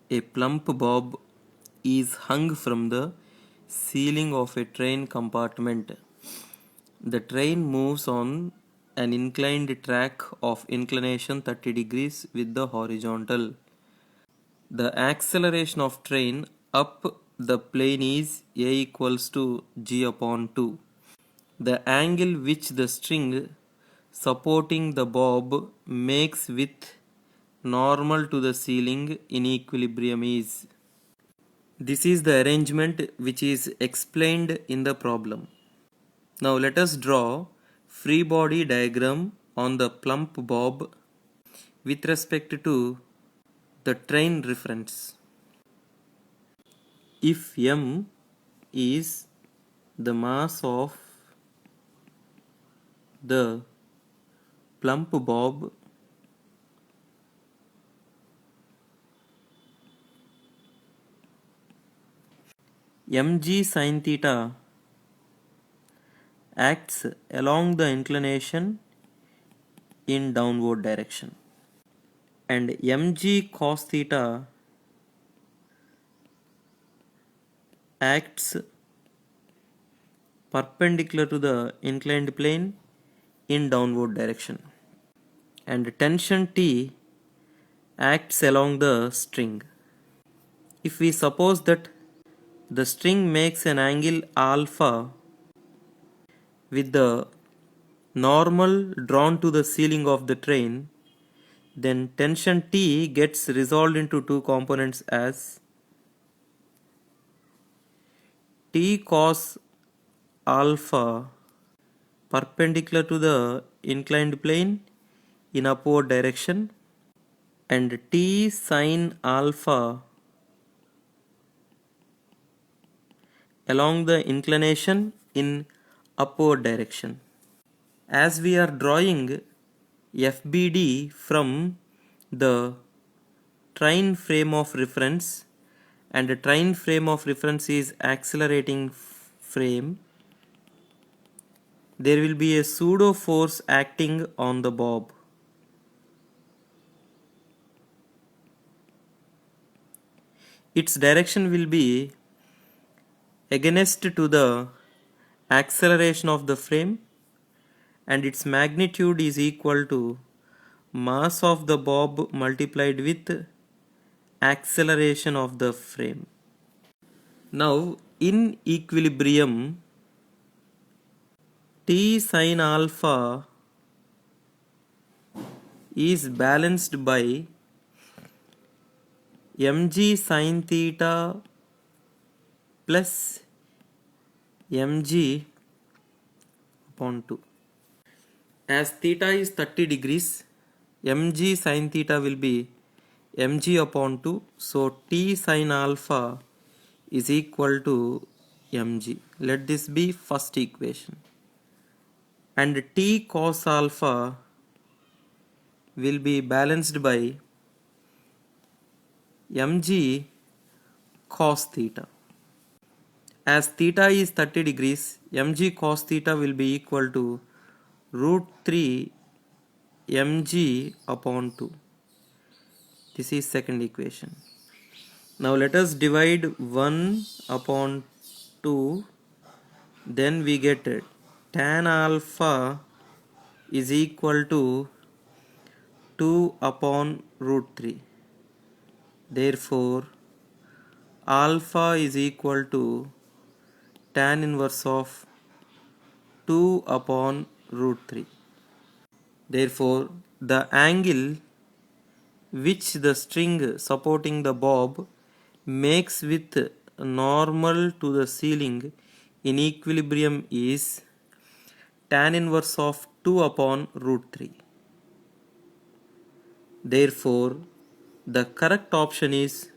A plump bob is hung from the ceiling of a train compartment. The train moves on an inclined track of inclination 30 degrees with the horizontal. The acceleration of train up the plane is A equals to g upon 2. The angle which the string supporting the bob makes with normal to the ceiling in equilibrium is. This is the arrangement which is explained in the problem. Now let us draw free body diagram on the plump bob with respect to the train reference. If m is the mass of the plump bob, mg sin theta acts along the inclination in downward direction, and mg cos theta acts perpendicular to the inclined plane in downward direction, and tension T acts along the string. If we suppose that the string makes an angle alpha with the normal drawn to the ceiling of the train, then tension T gets resolved into two components as T cos alpha perpendicular to the inclined plane in upward direction, and T sin alpha along the inclination in upward direction. As we are drawing FBD from the train frame of reference, and the train frame of reference is accelerating frame, there will be a pseudo force acting on the bob. Its direction will be against to the acceleration of the frame, and its magnitude is equal to mass of the bob multiplied with acceleration of the frame. Now in equilibrium, T sin alpha is balanced by mg sin theta plus mg upon 2. As theta is 30 degrees, mg sin theta will be mg upon 2. So T sin alpha is equal to mg. Let this be first equation. And T cos alpha will be balanced by mg cos theta. As theta is 30 degrees, mg cos theta will be equal to root 3 mg upon 2. This is second equation. Now let us divide 1 upon 2. Then we get tan alpha is equal to 2 upon root 3. Therefore, alpha is equal to tan inverse of 2 upon root 3. Therefore, the angle which the string supporting the bob makes with normal to the ceiling in equilibrium is tan inverse of 2 upon root 3. Therefore, the correct option is